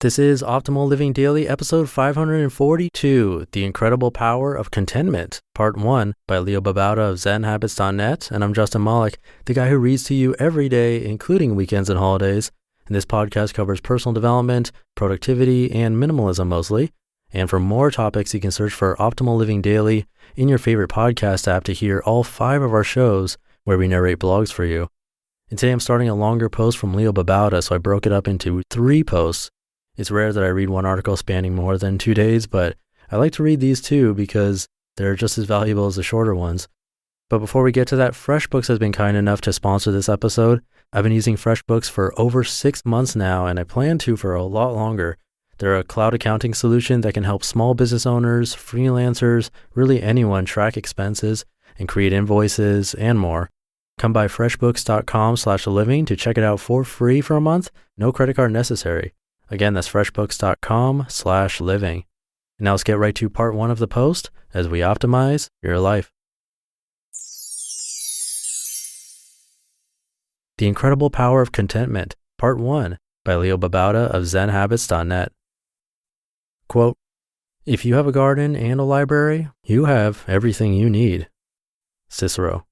This is Optimal Living Daily, episode 542, The Incredible Power of Contentment, Part 1 by Babauta of Zen Habits.net, and I'm Justin Malik, the guy who reads to you every day, including weekends and holidays. And this podcast covers personal development, productivity, and minimalism mostly. And for more topics, you can search for Optimal Living Daily in your favorite podcast app to hear all 5 of our shows where we narrate blogs for you. And today I'm starting a longer post from Leo Babauta, so I broke it up into 3 posts. It's rare that I read one article spanning more than 2 days, but I like to read these too because they're just as valuable as the shorter ones. But before we get to that, FreshBooks has been kind enough to sponsor this episode. I've been using FreshBooks for over 6 months now, and I plan to for a lot longer. They're a cloud accounting solution that can help small business owners, freelancers, really anyone track expenses and create invoices and more. Come by freshbooks.com/living to check it out for free for a month. No credit card necessary. Again, that's freshbooks.com/living. And now let's get right to part 1 of the post as we optimize your life. The Incredible Power of Contentment, Part 1 by Leo Babauta of Zen Habits.net. Quote, "If you have a garden and a library, you have everything you need." Cicero.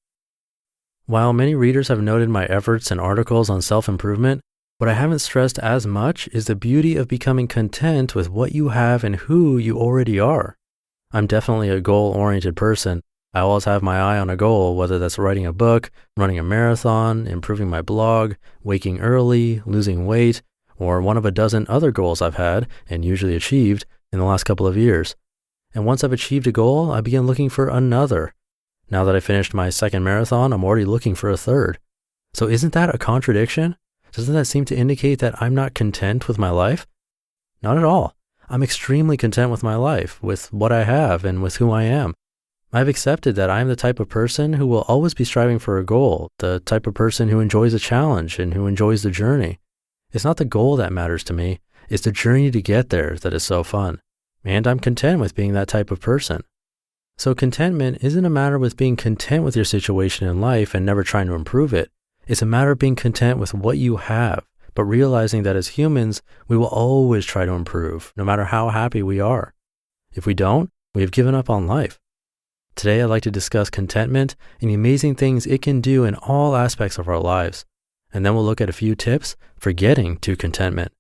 While many readers have noted my efforts and articles on self-improvement, what I haven't stressed as much is the beauty of becoming content with what you have and who you already are. I'm definitely a goal-oriented person. I always have my eye on a goal, whether that's writing a book, running a marathon, improving my blog, waking early, losing weight, or one of a dozen other goals I've had and usually achieved in the last couple of years. And once I've achieved a goal, I begin looking for another. Now that I finished my 2nd marathon, I'm already looking for a 3rd. So isn't that a contradiction? Doesn't that seem to indicate that I'm not content with my life? Not at all. I'm extremely content with my life, with what I have, and with who I am. I've accepted that I am the type of person who will always be striving for a goal, the type of person who enjoys a challenge and who enjoys the journey. It's not the goal that matters to me. It's the journey to get there that is so fun. And I'm content with being that type of person. So contentment isn't a matter with being content with your situation in life and never trying to improve it. It's a matter of being content with what you have, but realizing that as humans, we will always try to improve, no matter how happy we are. If we don't, we have given up on life. Today, I'd like to discuss contentment and the amazing things it can do in all aspects of our lives. And then we'll look at a few tips for getting to contentment.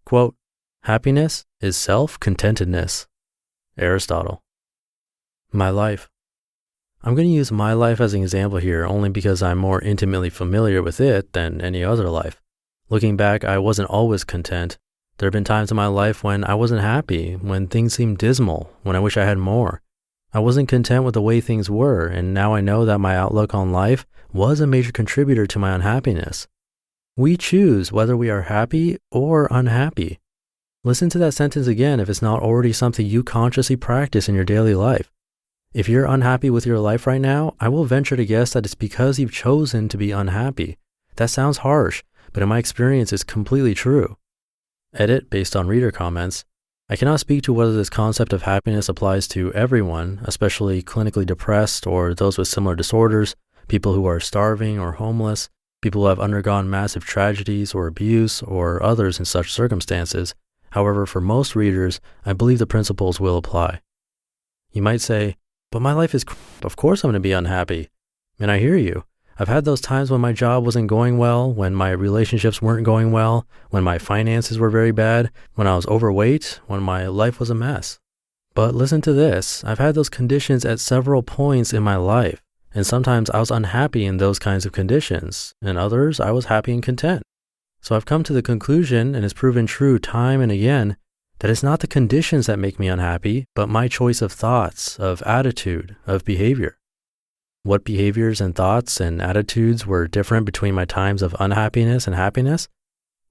Quote, "Happiness is self-contentedness." Aristotle. My life. I'm going to use my life as an example here only because I'm more intimately familiar with it than any other life. Looking back, I wasn't always content. There have been times in my life when I wasn't happy, when things seemed dismal, when I wish I had more. I wasn't content with the way things were, and now I know that my outlook on life was a major contributor to my unhappiness. We choose whether we are happy or unhappy. Listen to that sentence again if it's not already something you consciously practice in your daily life. If you're unhappy with your life right now, I will venture to guess that it's because you've chosen to be unhappy. That sounds harsh, but in my experience, it's completely true. Edit based on reader comments. I cannot speak to whether this concept of happiness applies to everyone, especially clinically depressed or those with similar disorders, people who are starving or homeless, people who have undergone massive tragedies or abuse, or others in such circumstances. However, for most readers, I believe the principles will apply. You might say, "But my life is, of course I'm going to be unhappy." And I hear you. I've had those times when my job wasn't going well, when my relationships weren't going well, when my finances were very bad, when I was overweight, when my life was a mess. But listen to this. I've had those conditions at several points in my life. And sometimes I was unhappy in those kinds of conditions. And others, I was happy and content. So I've come to the conclusion, and it's proven true time and again, that it's not the conditions that make me unhappy, but my choice of thoughts, of attitude, of behavior. What behaviors and thoughts and attitudes were different between my times of unhappiness and happiness?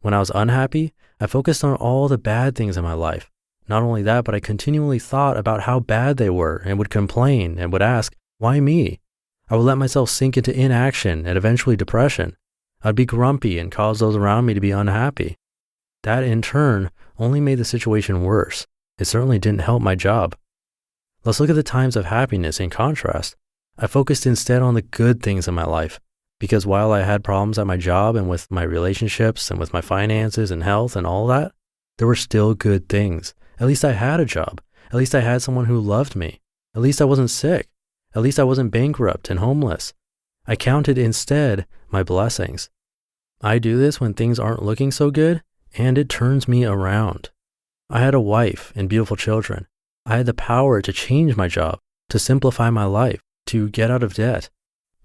When I was unhappy, I focused on all the bad things in my life. Not only that, but I continually thought about how bad they were and would complain and would ask, why me? I would let myself sink into inaction and eventually depression. I'd be grumpy and cause those around me to be unhappy. That in turn only made the situation worse. It certainly didn't help my job. Let's look at the times of happiness in contrast. I focused instead on the good things in my life, because while I had problems at my job and with my relationships and with my finances and health and all that, there were still good things. At least I had a job. At least I had someone who loved me. At least I wasn't sick. At least I wasn't bankrupt and homeless. I counted instead my blessings. I do this when things aren't looking so good, and it turns me around. I had a wife and beautiful children. I had the power to change my job, to simplify my life, to get out of debt.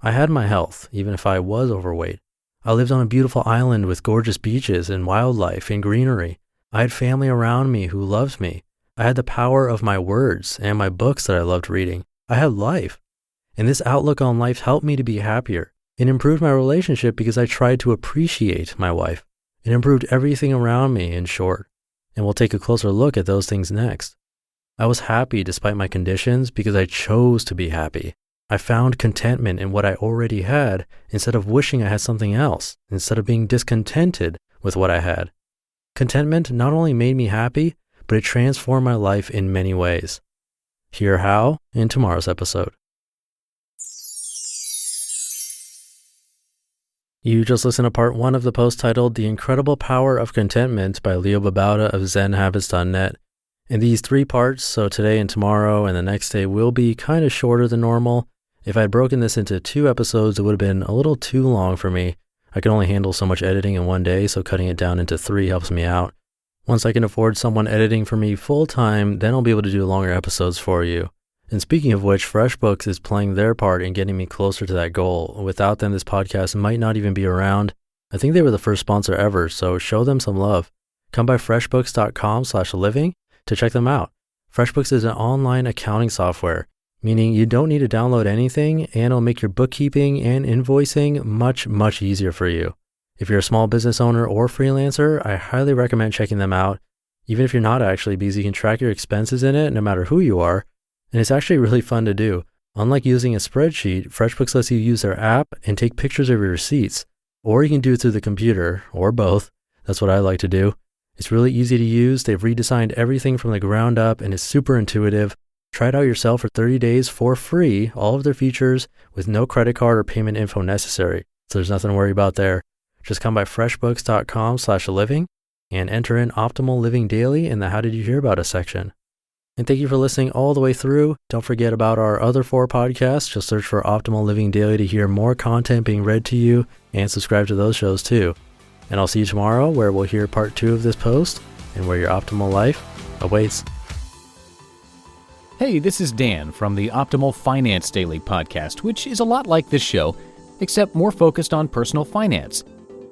I had my health, even if I was overweight. I lived on a beautiful island with gorgeous beaches and wildlife and greenery. I had family around me who loved me. I had the power of my words and my books that I loved reading. I had life. And this outlook on life helped me to be happier. It improved my relationship because I tried to appreciate my wife. It improved everything around me, in short. And we'll take a closer look at those things next. I was happy despite my conditions because I chose to be happy. I found contentment in what I already had instead of wishing I had something else, instead of being discontented with what I had. Contentment not only made me happy, but it transformed my life in many ways. Hear how in tomorrow's episode. You just listened to part 1 of the post titled The Incredible Power of Contentment by Leo Babauta of Zen Habits.net. And these 3 parts, so today and tomorrow and the next day, will be kind of shorter than normal. If I had broken this into 2 episodes, it would have been a little too long for me. I can only handle so much editing in one day, so cutting it down into 3 helps me out. Once I can afford someone editing for me full time, then I'll be able to do longer episodes for you. And speaking of which, FreshBooks is playing their part in getting me closer to that goal. Without them, this podcast might not even be around. I think they were the first sponsor ever, so show them some love. Come by freshbooks.com/living to check them out. FreshBooks is an online accounting software, meaning you don't need to download anything, and it'll make your bookkeeping and invoicing much, much easier for you. If you're a small business owner or freelancer, I highly recommend checking them out. Even if you're not actually, because you can track your expenses in it no matter who you are. And it's actually really fun to do. Unlike using a spreadsheet, FreshBooks lets you use their app and take pictures of your receipts. Or you can do it through the computer, or both. That's what I like to do. It's really easy to use. They've redesigned everything from the ground up and it's super intuitive. Try it out yourself for 30 days for free, all of their features with no credit card or payment info necessary. So there's nothing to worry about there. Just come by freshbooks.com/living and enter in Optimal Living Daily in the How Did You Hear About Us section. And thank you for listening all the way through. Don't forget about our other 4 podcasts. Just search for Optimal Living Daily to hear more content being read to you and subscribe to those shows too. And I'll see you tomorrow where we'll hear part 2 of this post and where your optimal life awaits. Hey, this is Dan from the Optimal Finance Daily podcast, which is a lot like this show, except more focused on personal finance.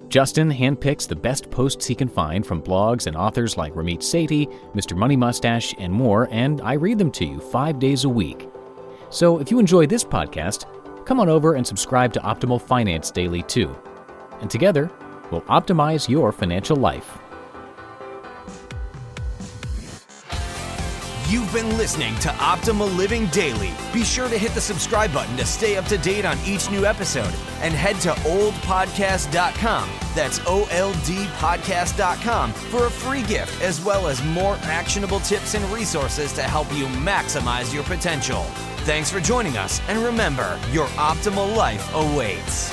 Justin handpicks the best posts he can find from blogs and authors like Ramit Sethi, Mr. Money Mustache, and more, and I read them to you 5 days a week. So if you enjoy this podcast, come on over and subscribe to Optimal Finance Daily too. And together, we'll optimize your financial life. You've been listening to Optimal Living Daily. Be sure to hit the subscribe button to stay up to date on each new episode and head to oldpodcast.com. That's OLDpodcast.com for a free gift as well as more actionable tips and resources to help you maximize your potential. Thanks for joining us, and remember, your optimal life awaits.